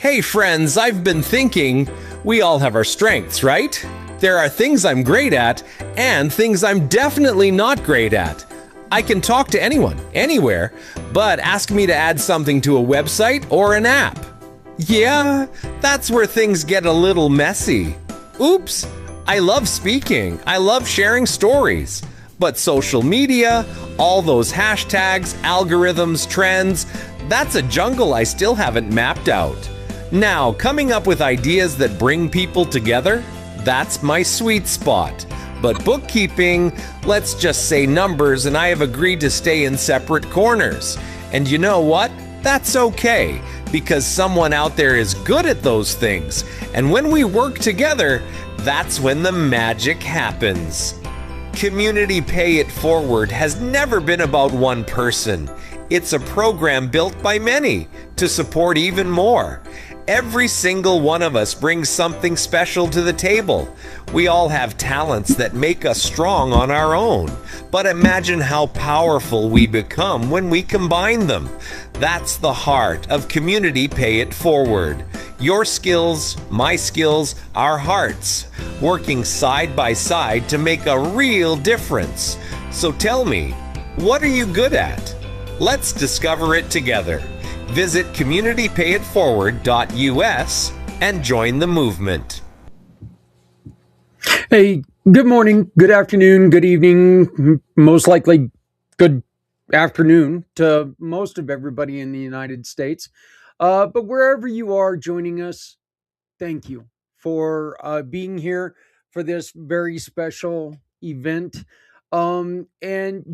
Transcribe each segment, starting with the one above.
Hey friends, I've been thinking we all have our strengths, right? There are things I'm great at and things I'm definitely not great at. I can talk to anyone, anywhere, but ask me to add something to a website or an app. Yeah, that's where things get a little messy. Oops, I love speaking, I love sharing stories. But social media, all those hashtags, algorithms, trends, that's a jungle I still haven't mapped out. Now, coming up with ideas that bring people together, that's my sweet spot. But bookkeeping, let's just say numbers, and I have agreed to stay in separate corners. And you know what? That's okay, because someone out there is good at those things. And when we work together, that's when the magic happens. Community Pay It Forward has never been about one person. It's a program built by many to support even more. Every single one of us brings something special to the table. We all have talents that make us strong on our own. But imagine how powerful we become when we combine them. That's the heart of Community Pay It Forward. Your skills, my skills, our hearts, working side by side to make a real difference. So tell me, what are you good at? Let's discover it together. Visit communitypayitforward.us and join the movement. Hey, good morning, good afternoon, good evening, most likely good afternoon to most of everybody in the United States. But wherever you are joining us, thank you for being here for this very special event. And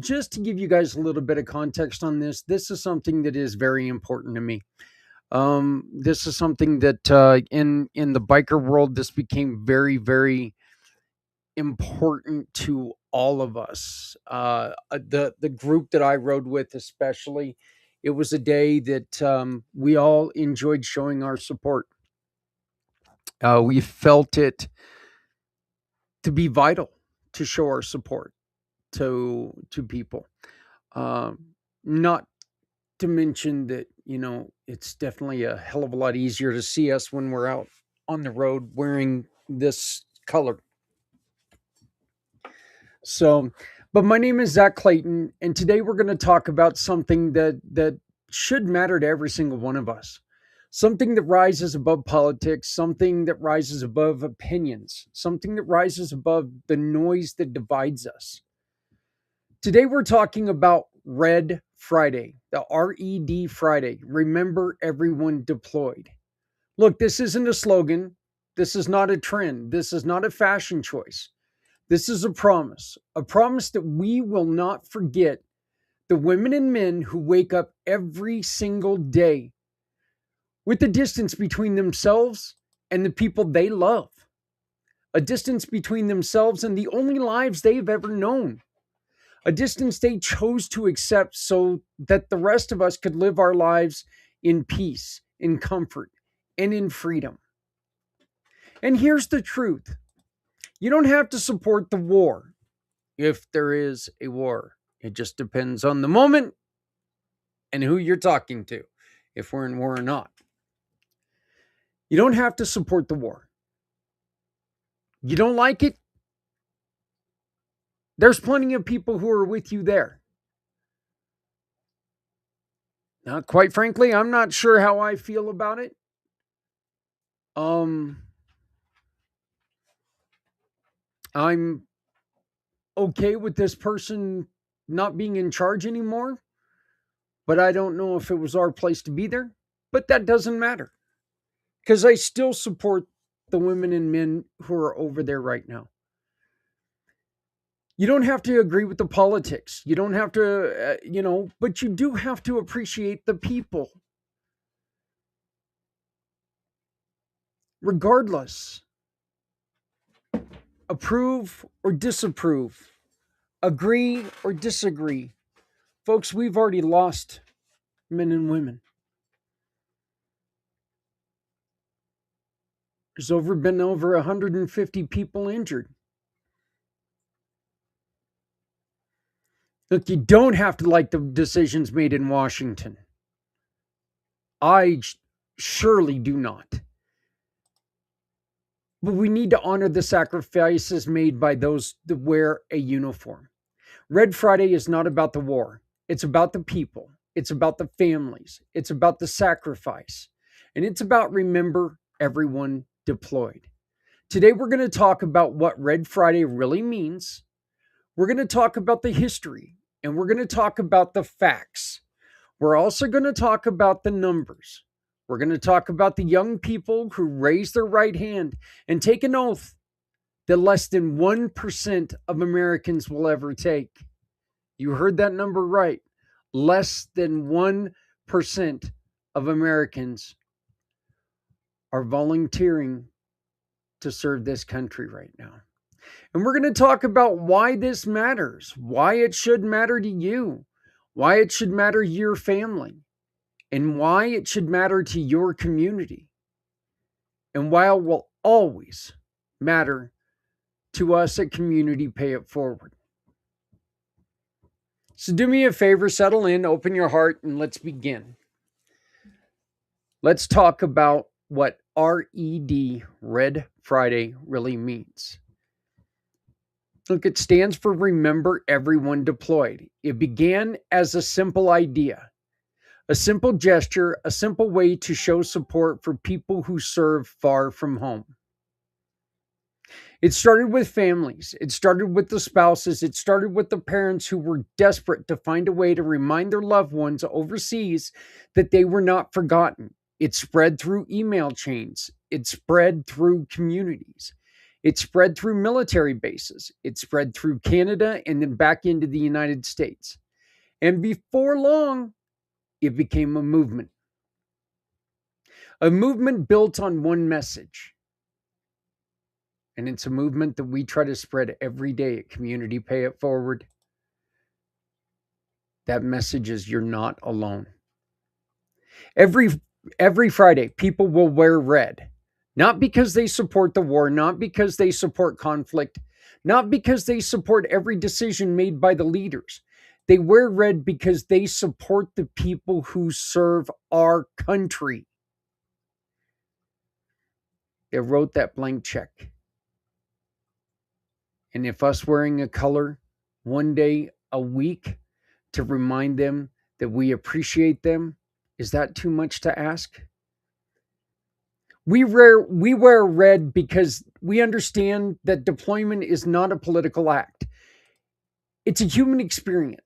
just to give you guys a little bit of context on this, this is something that is very important to me. This is something that in the biker world, this became very, very important to all of us. The group that I rode with, especially, it was a day that we all enjoyed showing our support. We felt it to be vital to show our support to people. Not to mention that it's definitely a hell of a lot easier to see us when we're out on the road wearing this color. So, but my name is Zach Clayton, and today we're going to talk about something that should matter to every single one of us. Something that rises above politics, something that rises above opinions, something that rises above the noise that divides us. Today we're talking about Red Friday, the RED Friday. Remember everyone deployed. Look, this isn't a slogan. This is not a trend. This is not a fashion choice. This is a promise that we will not forget the women and men who wake up every single day with the distance between themselves and the people they love, a distance between themselves and the only lives they've ever known, a distance they chose to accept so that the rest of us could live our lives in peace, in comfort, and in freedom. And here's the truth. You don't have to support the war if there is a war. It just depends on the moment and who you're talking to, if we're in war or not. You don't have to support the war. You don't like it? There's plenty of people who are with you there. Now, quite frankly, I'm not sure how I feel about it. I'm okay with this person not being in charge anymore, but I don't know if it was our place to be there. But that doesn't matter, because I still support the women and men who are over there right now. You don't have to agree with the politics. You don't have to, but you do have to appreciate the people. Regardless, approve or disapprove, agree or disagree. Folks, we've already lost men and women. There's been over 150 people injured. Look, you don't have to like the decisions made in Washington. I Surely do not. But we need to honor the sacrifices made by those that wear a uniform. Red Friday is not about the war. It's about the people. It's about the families. It's about the sacrifice. And it's about remember everyone deployed. Today, we're going to talk about what Red Friday really means. We're going to talk about the history, and we're going to talk about the facts. We're also going to talk about the numbers. We're going to talk about the young people who raise their right hand and take an oath that less than 1% of Americans will ever take. You heard that number right. Less than 1% of Americans are volunteering to serve this country right now. And we're going to talk about why this matters, why it should matter to you, why it should matter to your family, and why it should matter to your community, and why it will always matter to us at Community Pay It Forward. So do me a favor, settle in, open your heart, and let's begin. Let's talk about what RED, Red Friday, really means. Look, it stands for Remember Everyone Deployed. It began as a simple idea, a simple gesture, a simple way to show support for people who serve far from home. It started with families. It started with the spouses. It started with the parents who were desperate to find a way to remind their loved ones overseas that they were not forgotten. It spread through email chains. It spread through communities. It spread through military bases. It spread through Canada and then back into the United States. And before long, it became a movement. A movement built on one message. And it's a movement that we try to spread every day at Community Pay It Forward. That message is you're not alone. Every Friday, people will wear red. Not because they support the war, not because they support conflict, not because they support every decision made by the leaders. They wear red because they support the people who serve our country. They wrote that blank check. And if us wearing a color one day a week to remind them that we appreciate them, is that too much to ask? We wear red because we understand that deployment is not a political act. It's a human experience.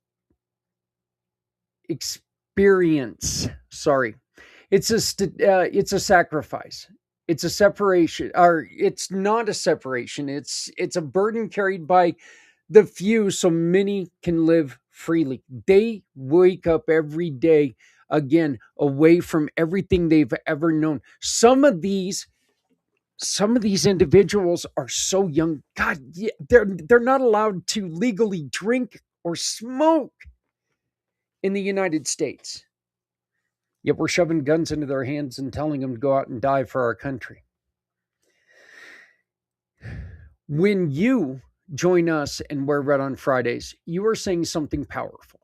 Sorry. It's a sacrifice. It's a separation, or it's not a separation. It's a burden carried by the few so many can live freely. They wake up every day, again, away from everything they've ever known. Some of these individuals are so young. God, yeah, they're not allowed to legally drink or smoke in the United States. Yet we're shoving guns into their hands and telling them to go out and die for our country. When you join us and wear red on Fridays, you are saying something powerful.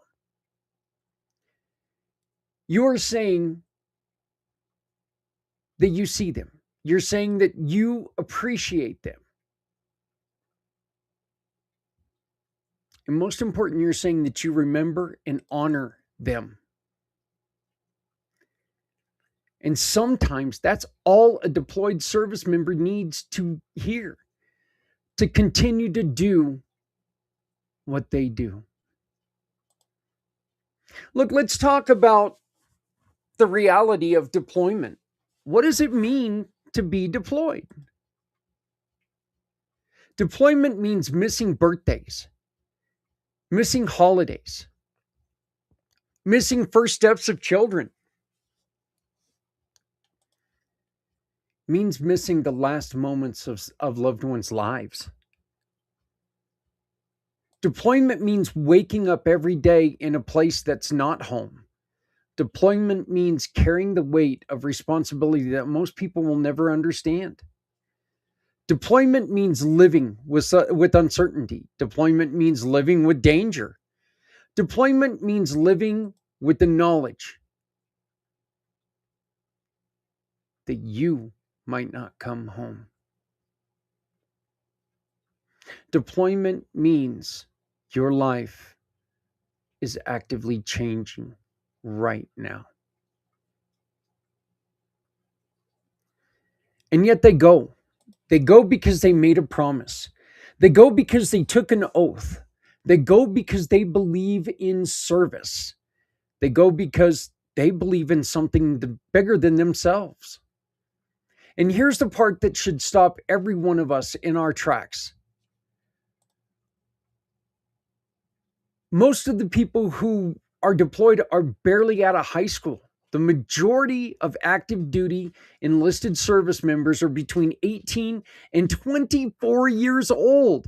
You are saying that you see them. You're saying that you appreciate them. And most important, you're saying that you remember and honor them. And sometimes that's all a deployed service member needs to hear to continue to do what they do. Look, let's talk about the reality of deployment. What does it mean to be deployed? Deployment means missing birthdays, missing holidays, missing first steps of children. Means missing the last moments of loved ones' lives. Deployment means waking up every day in a place that's not home. Deployment means carrying the weight of responsibility that most people will never understand. Deployment means living with uncertainty. Deployment means living with danger. Deployment means living with the knowledge that you might not come home. Deployment means your life is actively changing right now. And yet they go. They go because they made a promise. They go because they took an oath. They go because they believe in service. They go because they believe in something bigger than themselves. And here's the part that should stop every one of us in our tracks. Most of the people who are deployed are barely out of high school. The majority of active duty enlisted service members are between 18 and 24 years old.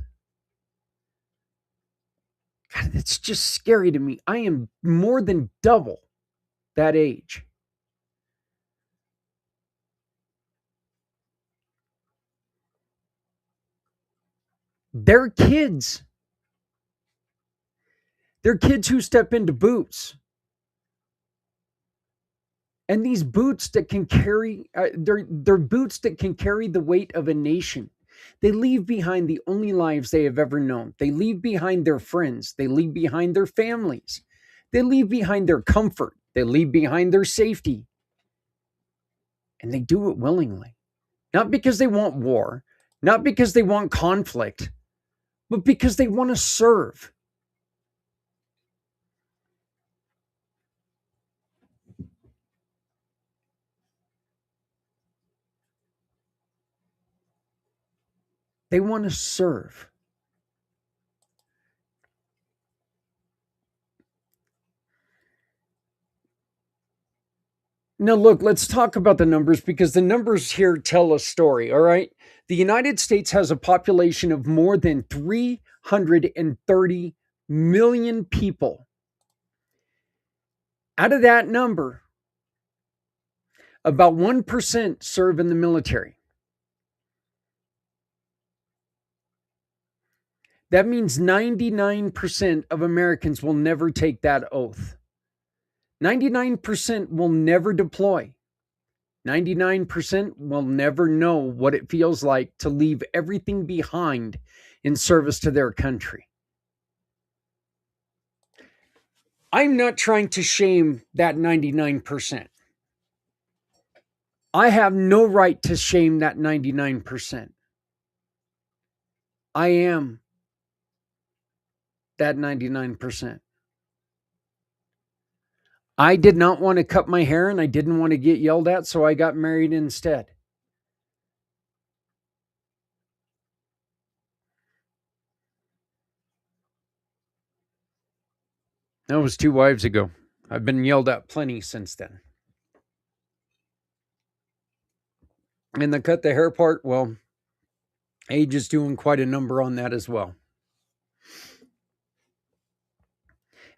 God, that's just scary to me. I am more than double that age. They're kids. They're kids who step into boots. And these boots that can carry, they're boots that can carry the weight of a nation. They leave behind the only lives they have ever known. They leave behind their friends. They leave behind their families. They leave behind their comfort. They leave behind their safety. And they do it willingly. Not because they want war, not because they want conflict, but because they want to serve. They want to serve. Now, look, let's talk about the numbers because the numbers here tell a story, all right? The United States has a population of more than 330 million people. Out of that number, about 1% serve in the military. That means 99% of Americans will never take that oath. 99% will never deploy. 99% will never know what it feels like to leave everything behind in service to their country. I'm not trying to shame that 99%. I have no right to shame that 99%. I am that 99%. I did not want to cut my hair and I didn't want to get yelled at, so I got married instead. That was 2 wives ago. I've been yelled at plenty since then. And the cut the hair part, well, age is doing quite a number on that as well.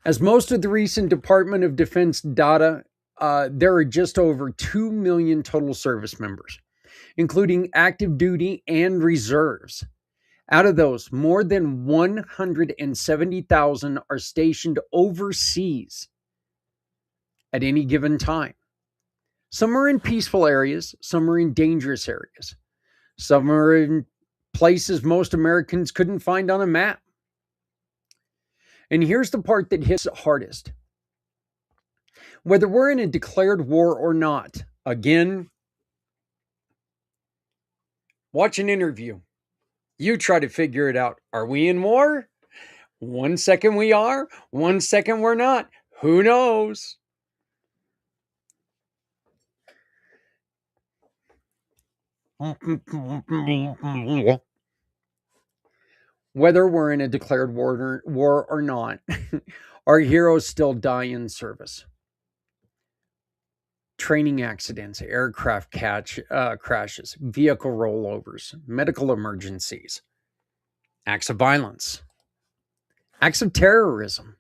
As most of the recent Department of Defense data, there are just over 2 million total service members, including active duty and reserves. Out of those, more than 170,000 are stationed overseas at any given time. Some are in peaceful areas, some are in dangerous areas. Some are in places most Americans couldn't find on a map. And here's the part that hits hardest. Whether we're in a declared war or not, again, watch an interview. You try to figure it out. Are we in war? 1 second we are, 1 second we're not. Who knows? Whether we're in a declared war or not, our heroes still die in service. Training accidents, aircraft crashes, vehicle rollovers, medical emergencies, acts of violence, acts of terrorism.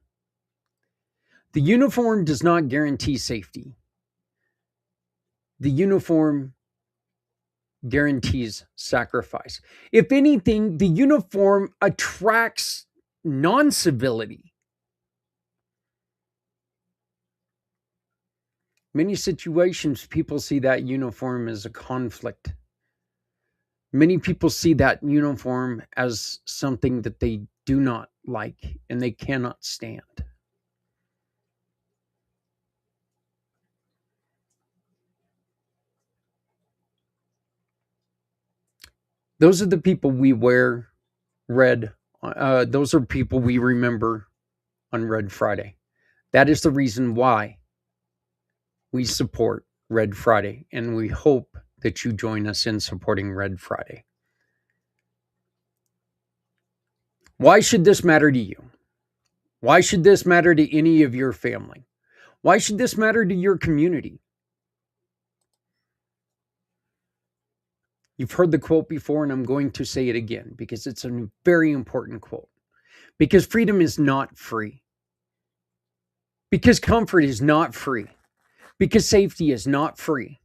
The uniform does not guarantee safety. The uniform guarantees sacrifice. If anything, the uniform attracts non-civility. Many situations, people see that uniform as a conflict. Many people see that uniform as something that they do not like and they cannot stand. Those are the people we wear red. Those are people we remember on Red Friday. That is the reason why we support Red Friday, and we hope that you join us in supporting Red Friday. Why should this matter to you? Why should this matter to any of your family? Why should this matter to your community? You've heard the quote before, and I'm going to say it again because it's a very important quote. Because freedom is not free. Because comfort is not free. Because safety is not free.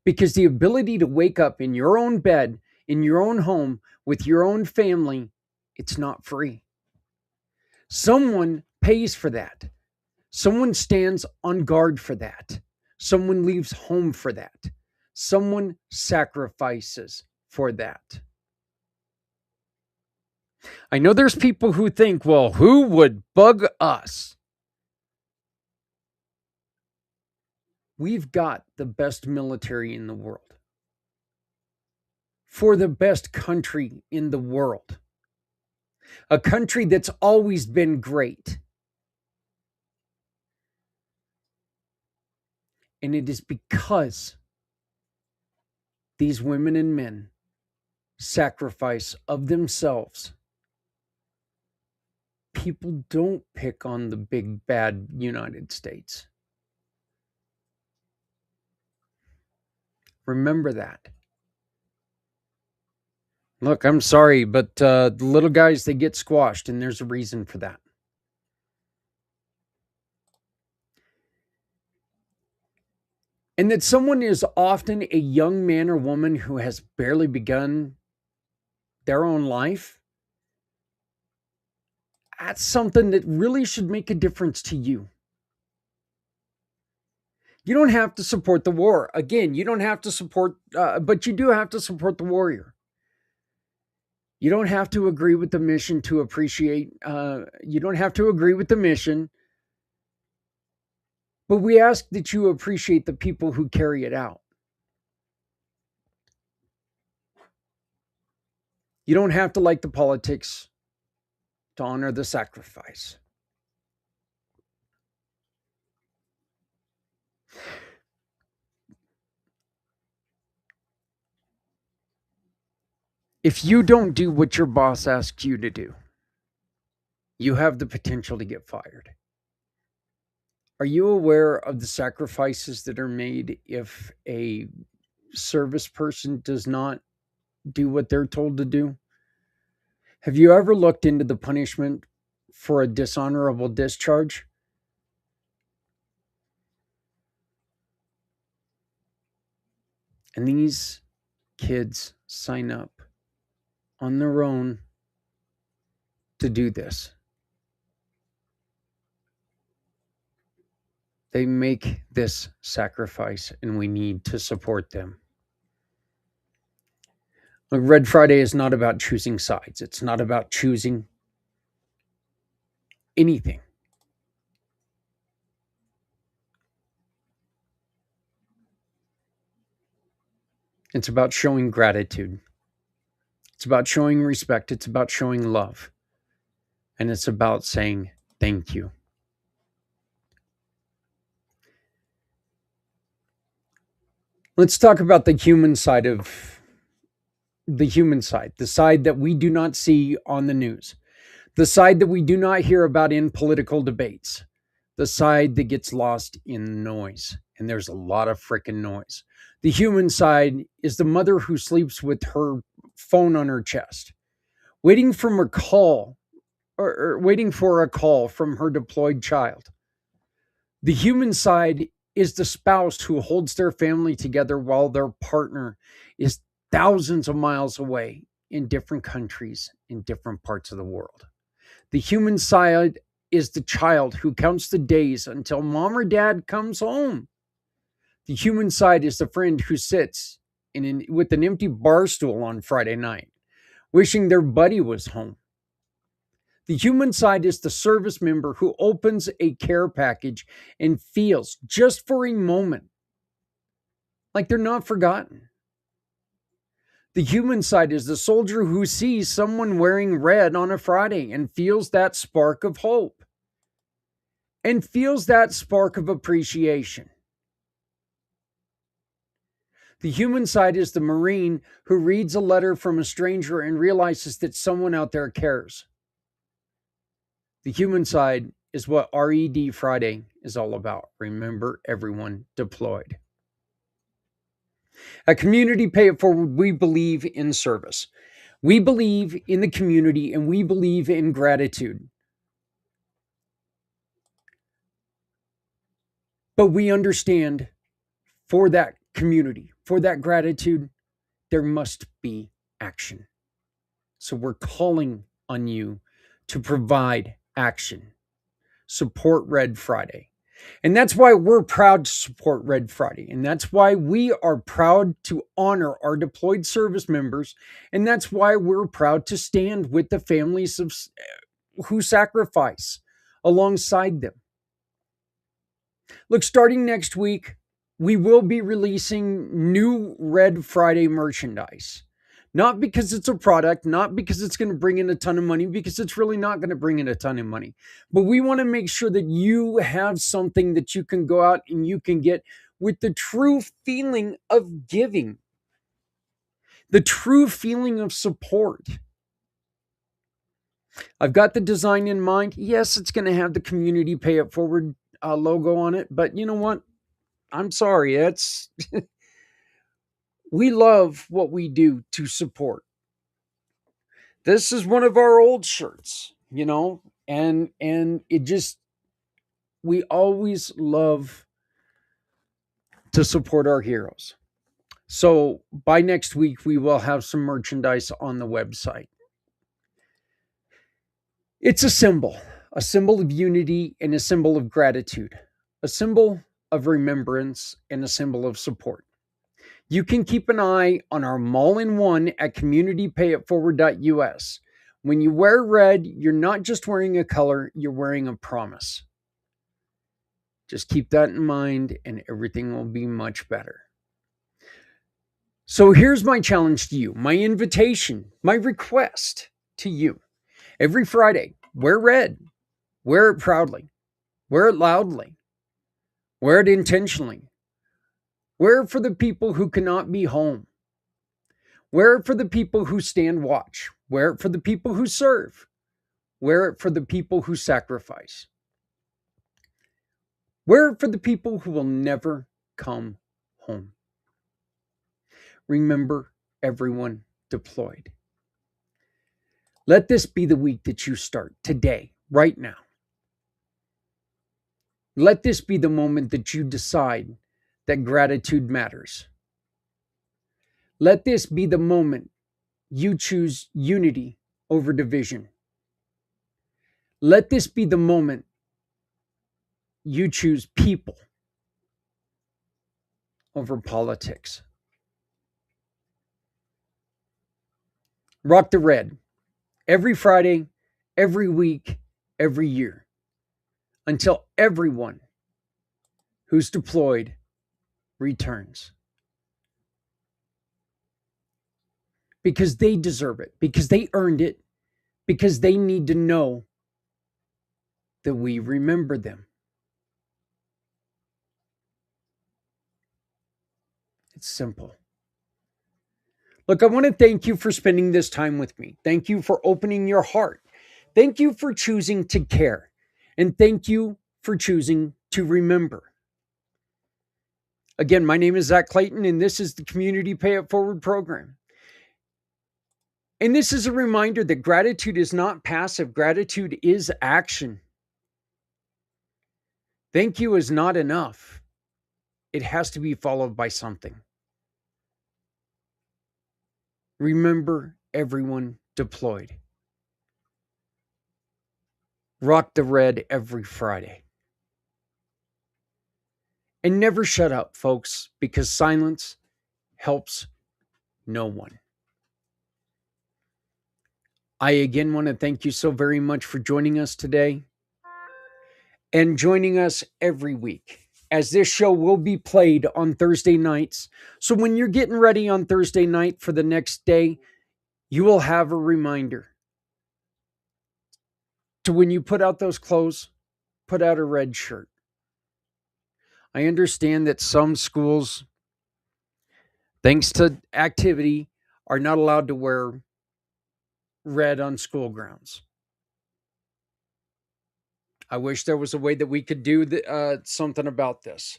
Because the ability to wake up in your own bed, in your own home, with your own family, it's not free. Someone pays for that. Someone stands on guard for that. Someone leaves home for that. Someone sacrifices for that. I know there's people who think, well, who would bug us? We've got the best military in the world. For the best country in the world. A country that's always been great. And it is because these women and men sacrifice of themselves. People don't pick on the big bad United States. Remember that. Look, I'm sorry, but the little guys, they get squashed, and there's a reason for that. And that someone is often a young man or woman who has barely begun their own life, that's something that really should make a difference to you. You don't have to support the war. Again, you don't have to support, but you do have to support the warrior. You don't have to agree with the mission to appreciate, you don't have to agree with the mission, but we ask that you appreciate the people who carry it out. You don't have to like the politics to honor the sacrifice. If you don't do what your boss asks you to do, you have the potential to get fired. Are you aware of the sacrifices that are made if a service person does not do what they're told to do? Have you ever looked into the punishment for a dishonorable discharge? And these kids sign up on their own to do this. They make this sacrifice, and we need to support them. Look, Red Friday is not about choosing sides. It's not about choosing anything. It's about showing gratitude. It's about showing respect. It's about showing love. And it's about saying thank you. Let's talk about the human side of the side that we do not see on the news, the side that we do not hear about in political debates, the side that gets lost in noise. And there's a lot of freaking noise. The human side is the mother who sleeps with her phone on her chest, waiting for a call from her deployed child. The human side is the spouse who holds their family together while their partner is thousands of miles away in different countries, in different parts of the world. The human side is the child who counts the days until mom or dad comes home. The human side is the friend who sits with an empty bar stool on Friday night, wishing their buddy was home. The human side is the service member who opens a care package and feels, just for a moment, like they're not forgotten. The human side is the soldier who sees someone wearing red on a Friday and feels that spark of hope and feels that spark of appreciation. The human side is the Marine who reads a letter from a stranger and realizes that someone out there cares. The human side is what RED Friday is all about. Remember, everyone deployed. At Community Pay It Forward, we believe in service. We believe in the community and we believe in gratitude. But we understand for that community, for that gratitude, there must be action. So we're calling on you to provide action. Support Red Friday. And that's why we're proud to support Red Friday. And that's why we are proud to honor our deployed service members. And that's why we're proud to stand with the families who sacrifice alongside them. Look, starting next week, we will be releasing new Red Friday merchandise. Not because it's a product, not because it's going to bring in a ton of money, because it's really not going to bring in a ton of money. But we want to make sure that you have something that you can go out and you can get with the true feeling of giving, the true feeling of support. I've got the design in mind. Yes, it's going to have the Community Pay It Forward logo on it, but you know what? I'm sorry. We love what we do to support. This is one of our old shirts, and it just, we always love to support our heroes. So by next week, we will have some merchandise on the website. It's a symbol of unity and a symbol of gratitude, a symbol of remembrance and a symbol of support. You can keep an eye on our Mall-in-One at communitypayitforward.us. When you wear red, you're not just wearing a color, you're wearing a promise. Just keep that in mind and everything will be much better. So here's my challenge to you, my invitation, my request to you. Every Friday, wear red. Wear it proudly. Wear it loudly. Wear it intentionally. Wear it for the people who cannot be home. Wear it for the people who stand watch. Wear it for the people who serve. Wear it for the people who sacrifice. Wear it for the people who will never come home. Remember, everyone deployed. Let this be the week that you start today, right now. Let this be the moment that you decide that gratitude matters. Let this be the moment you choose unity over division. Let this be the moment you choose people over politics. Rock the red every Friday, every week, every year, until everyone who's deployed returns. Because they deserve it, because they earned it, because they need to know that we remember them. It's simple. Look, I want to thank you for spending this time with me. Thank you for opening your heart. Thank you for choosing to care. And thank you for choosing to remember. Again, my name is Zach Clayton, and this is the Community Pay It Forward program. And this is a reminder that gratitude is not passive. Gratitude is action. Thank you is not enough. It has to be followed by something. Remember, everyone deployed. Rock the red every Friday. And never shut up, folks, because silence helps no one. I again want to thank you so very much for joining us today and joining us every week, as this show will be played on Thursday nights. So when you're getting ready on Thursday night for the next day, you will have a reminder to, when you put out those clothes, put out a red shirt. I understand that some schools, thanks to activity, are not allowed to wear red on school grounds. I wish there was a way that we could do something about this.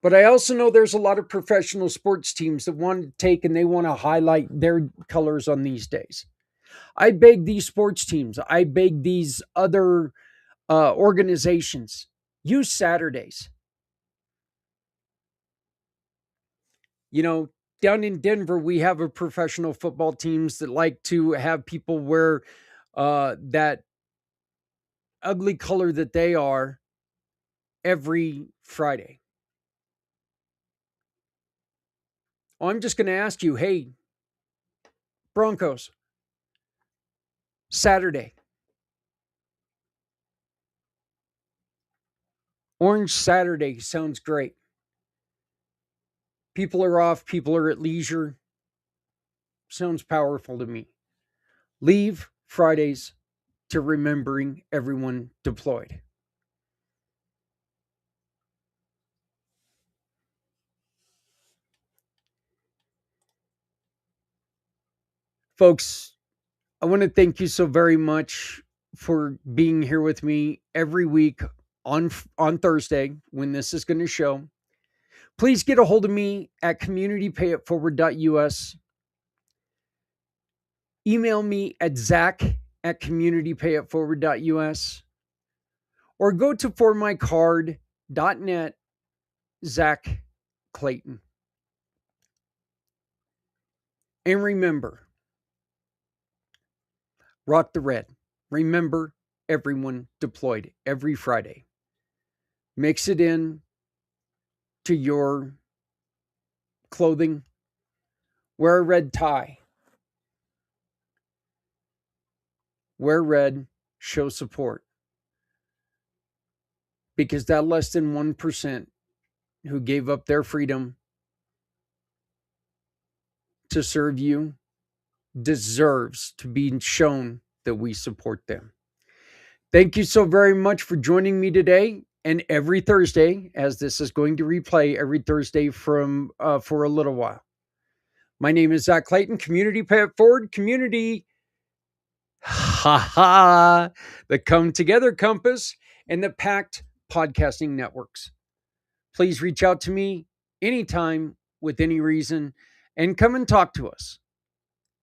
But I also know there's a lot of professional sports teams that want to take and they want to highlight their colors on these days. I beg these sports teams, I beg these other organizations, use Saturdays. You know, down in Denver, we have a professional football teams that like to have people wear that ugly color that they are every Friday. I'm just going to ask you, hey, Broncos, Saturday, Orange Saturday sounds great. People are off, people are at leisure. Sounds powerful to me. Leave Fridays to remembering everyone deployed. Folks, I want to thank you so very much for being here with me every week on Thursday when this is going to show. Please get a hold of me at communitypayitforward.us. Email me at zach@communitypayitforward.us, or go to formycard.net, Zach Clayton. And remember, rock the red. Remember everyone deployed every Friday. Mix it in to your clothing. Wear a red tie. Wear red. Show support. Because that less than 1% who gave up their freedom to serve you deserves to be shown that we support them. Thank you so very much for joining me today and every Thursday, as this is going to replay every Thursday from for a little while. My name is Zach Clayton, Community Pay It Forward, Community, the Come Together Compass, and the Pact Podcasting Networks. Please reach out to me anytime with any reason and come and talk to us.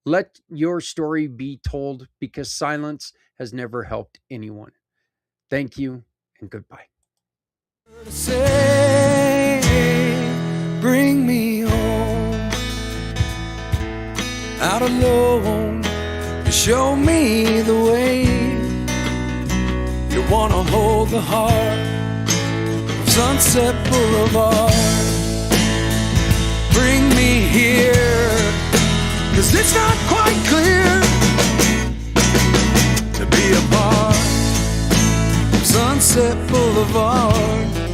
Let your story be told, because silence has never helped anyone. Thank you and goodbye. Say, bring me home, out alone, show me the way. You wanna hold the heart of Sunset Boulevard. Bring me here, 'cause it's not quite clear to be a part of Sunset Boulevard.